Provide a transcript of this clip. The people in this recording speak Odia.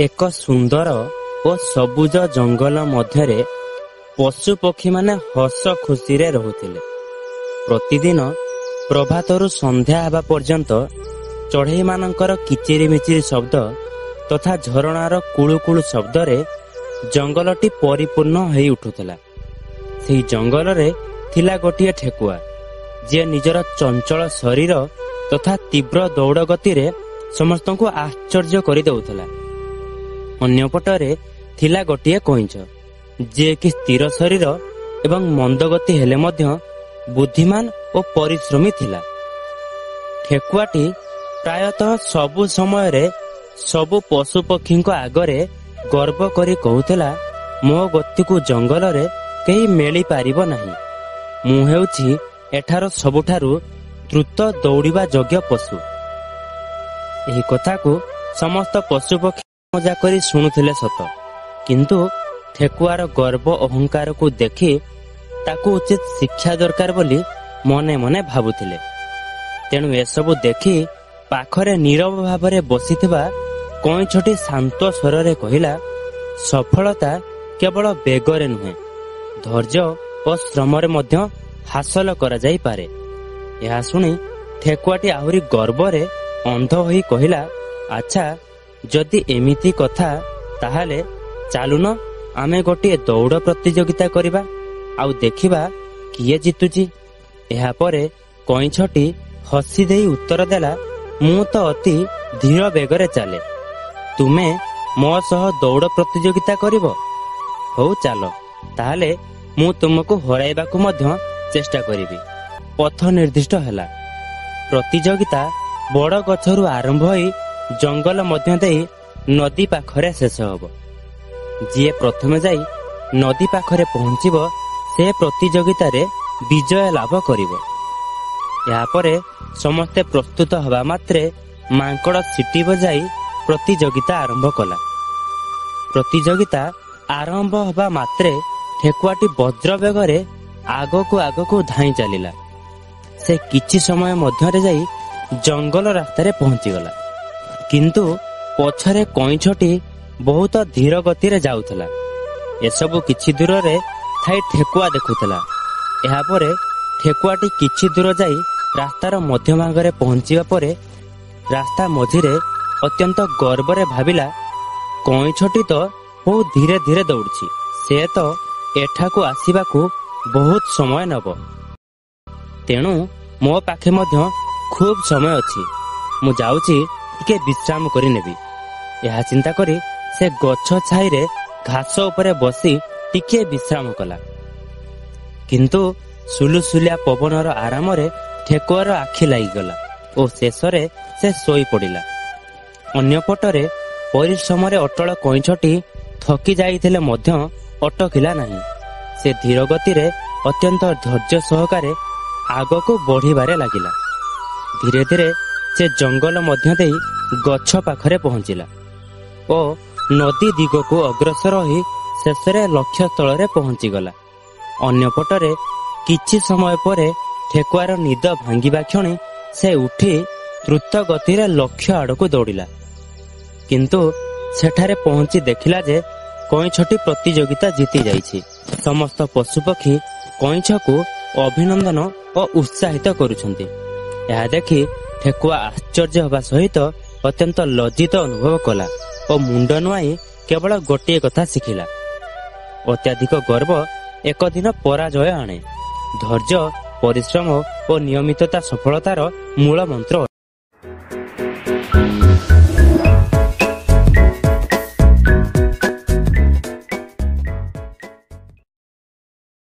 ଏକ ସୁନ୍ଦର ଓ ସବୁଜ ଜଙ୍ଗଲ ମଧ୍ୟରେ ପଶୁ ପକ୍ଷୀମାନେ ହସ ଖୁସିରେ ରହୁଥିଲେ। ପ୍ରତିଦିନ ପ୍ରଭାତରୁ ସନ୍ଧ୍ୟା ହେବା ପର୍ଯ୍ୟନ୍ତ ଚଢ଼େଇମାନଙ୍କର କିଚିରି ମିଚିରି ଶବ୍ଦ ତଥା ଝରଣାର କୁଳୁକୁଳୁ ଶବ୍ଦରେ ଜଙ୍ଗଲଟି ପରିପୂର୍ଣ୍ଣ ହୋଇ ଉଠୁଥିଲା। ସେହି ଜଙ୍ଗଲରେ ଥିଲା ଗୋଟିଏ ଠେକୁଆ, ଯିଏ ନିଜର ଚଞ୍ଚଳ ଶରୀର ତଥା ତୀବ୍ର ଦୌଡ଼ ଗତିରେ ସମସ୍ତଙ୍କୁ ଆଶ୍ଚର୍ଯ୍ୟ କରିଦେଉଥିଲା। ଅନ୍ୟପଟରେ ଥିଲା ଗୋଟିଏ କଇଁଛ, ଯିଏକି ସ୍ଥିର ଶରୀର ଏବଂ ମନ୍ଦଗତି ହେଲେ ମଧ୍ୟ ବୁଦ୍ଧିମାନ ଓ ପରିଶ୍ରମୀ ଥିଲା। ଠେକୁଆଟି ପ୍ରାୟତଃ ସବୁ ସମୟରେ ସବୁ ପଶୁପକ୍ଷୀଙ୍କ ଆଗରେ ଗର୍ବ କରି କହୁଥିଲା, ମୋ ଗତିକୁ ଜଙ୍ଗଲରେ କେହି ମେଳି ପାରିବ ନାହିଁ। ମୁଁ ହେଉଛି ଏଠାର ସବୁଠାରୁ ଦ୍ରୁତ ଦୌଡ଼ିବା ଯୋଗ୍ୟ ପଶୁ। ଏହି କଥାକୁ ସମସ୍ତ ପଶୁପକ୍ଷୀ ମଜା କରି ଶୁଣୁଥିଲେ ସତ, କିନ୍ତୁ ଠେକୁଆର ଗର୍ବ ଅହଙ୍କାରକୁ ଦେଖି ତାକୁ ଉଚିତ ଶିକ୍ଷା ଦରକାର ବୋଲି ମନେ ମନେ ଭାବୁଥିଲେ। ତେଣୁ ଏସବୁ ଦେଖି ପାଖରେ ନୀରବ ଭାବରେ ବସିଥିବା କଇଁଛଟି ଶାନ୍ତ ସ୍ୱରରେ କହିଲା, ସଫଳତା କେବଳ ବେଗରେ ନୁହେଁ, ଧୈର୍ଯ୍ୟ ଓ ଶ୍ରମରେ ମଧ୍ୟ ହାସଲ କରାଯାଇପାରେ। ଏହା ଶୁଣି ଠେକୁଆଟି ଆହୁରି ଗର୍ବରେ ଅନ୍ଧ ହୋଇ କହିଲା, ଆଚ୍ଛା, ଯଦି ଏମିତି କଥା ତାହେଲେ ଚାଲୁନ ଆମେ ଗୋଟିଏ ଦୌଡ଼ ପ୍ରତିଯୋଗିତା କରିବା, ଆଉ ଦେଖିବା କିଏ ଜିତୁଛି। ଏହାପରେ କଇଁଛଟି ହସି ଦେଇ ଉତ୍ତର ଦେଲା, ମୁଁ ତ ଅତି ଧୀର ବେଗରେ ଚାଲେ, ତୁମେ ମୋ ସହ ଦୌଡ଼ ପ୍ରତିଯୋଗିତା କରିବ? ହଉ ଚାଲ, ତାହେଲେ ମୁଁ ତୁମକୁ ହରାଇବାକୁ ମଧ୍ୟ ଚେଷ୍ଟା କରିବି। ପଥ ନିର୍ଦ୍ଦିଷ୍ଟ ହେଲା। ପ୍ରତିଯୋଗିତା ବଡ଼ ଗଛରୁ ଆରମ୍ଭ ହୋଇ ଜଙ୍ଗଲ ମଧ୍ୟ ଦେଇ ନଦୀ ପାଖରେ ଶେଷ ହେବ। ଯିଏ ପ୍ରଥମେ ଯାଇ ନଦୀ ପାଖରେ ପହଞ୍ଚିବ ସେ ପ୍ରତିଯୋଗିତାରେ ବିଜୟ ଲାଭ କରିବ। ଏହାପରେ ସମସ୍ତେ ପ୍ରସ୍ତୁତ ହେବା ମାତ୍ରେ ମାଙ୍କଡ଼ ସିଟି ବଜାଇ ପ୍ରତିଯୋଗିତା ଆରମ୍ଭ କଲା। ପ୍ରତିଯୋଗିତା ଆରମ୍ଭ ହେବା ମାତ୍ରେ ଠେକୁଆଟି ବଜ୍ର ବେଗରେ ଆଗକୁ ଆଗକୁ ଧାଇଁ ଚାଲିଲା। ସେ କିଛି ସମୟ ମଧ୍ୟରେ ଯାଇ ଜଙ୍ଗଲ ରାସ୍ତାରେ ପହଞ୍ଚିଗଲା, କିନ୍ତୁ ପଛରେ କଇଁଛଟି ବହୁତ ଧୀର ଗତିରେ ଯାଉଥିଲା। ଏସବୁ କିଛି ଦୂରରେ ଥାଇ ଠେକୁଆ ଦେଖୁଥିଲା। ଏହାପରେ ଠେକୁଆଟି କିଛି ଦୂର ଯାଇ ରାସ୍ତାର ମଧ୍ୟଭାଗରେ ପହଞ୍ଚିବା ପରେ ରାସ୍ତା ମଝିରେ ଅତ୍ୟନ୍ତ ଗର୍ବରେ ଭାବିଲା, କଇଁଛଟି ତ ବହୁତ ଧୀରେ ଧୀରେ ଦୌଡୁଛି, ସେ ତ ଏଠାକୁ ଆସିବାକୁ ବହୁତ ସମୟ ନେବ। ତେଣୁ ମୋ ପାଖେ ମଧ୍ୟ ଖୁବ୍ ସମୟ ଅଛି, ମୁଁ ଯାଉଛି ଟିକେ ବିଶ୍ରାମ କରି ନେବି। ଏହା ଚିନ୍ତା କରି ସେ ଗଛ ଛାଇରେ ଘାସ ଉପରେ ବସି ଟିକେ ବିଶ୍ରାମ କଲା। କିନ୍ତୁ ସୁଲୁସୁଲିଆ ପବନର ଆରାମରେ ଠେକୁଆର ଆଖି ଲାଗିଗଲା ଓ ଶେଷରେ ସେ ଶୋଇପଡ଼ିଲା। ଅନ୍ୟପଟରେ ପରିଶ୍ରମରେ ଅଟଳ କଇଁଛଟି ଥକି ଯାଇଥିଲେ ମଧ୍ୟ ଅଟକିଲା ନାହିଁ। ସେ ଧୀର ଗତିରେ ଅତ୍ୟନ୍ତ ଧୈର୍ଯ୍ୟ ସହକାରେ ଆଗକୁ ବଢ଼ିବାରେ ଲାଗିଲା। ଧୀରେ ଧୀରେ ସେ ଜଙ୍ଗଲ ମଧ୍ୟ ଦେଇ ଗଛ ପାଖରେ ପହଞ୍ଚିଲା ଓ ନଦୀ ଦିଗକୁ ଅଗ୍ରସର ହୋଇ ଶେଷରେ ଲକ୍ଷ୍ୟସ୍ଥଳରେ ପହଞ୍ଚିଗଲା। ଅନ୍ୟପଟରେ କିଛି ସମୟ ପରେ ଠେକୁଆର ନିଦ ଭାଙ୍ଗିବା କ୍ଷଣି ସେ ଉଠି ଦ୍ରୁତ ଗତିରେ ଲକ୍ଷ୍ୟ ଆଡ଼କୁ ଦୌଡ଼ିଲା। କିନ୍ତୁ ସେଠାରେ ପହଞ୍ଚି ଦେଖିଲା ଯେ କଇଁଛଟି ପ୍ରତିଯୋଗିତା ଜିତି ଯାଇଛି। ସମସ୍ତ ପଶୁପକ୍ଷୀ କଇଁଛକୁ ଅଭିନନ୍ଦନ ଓ ଉତ୍ସାହିତ କରୁଛନ୍ତି। ଏହା ଦେଖି ଠେକୁଆ ଆଶ୍ଚର୍ଯ୍ୟ ହେବା ସହିତ ଅତ୍ୟନ୍ତ ଲଜ୍ଜିତ ଅନୁଭବ କଲା ଓ ମୁଣ୍ଡ ନୁଆଇଁ କେବଳ ଗୋଟିଏ କଥା ଶିଖିଲା, ଅତ୍ୟଧିକ ଗର୍ବ ଏକ ଦିନ ପରାଜୟ ଆଣେ। ଧୈର୍ଯ୍ୟ, ପରିଶ୍ରମ ଓ ନିୟମିତତା ସଫଳତାର ମୂଳ ମନ୍ତ୍ର।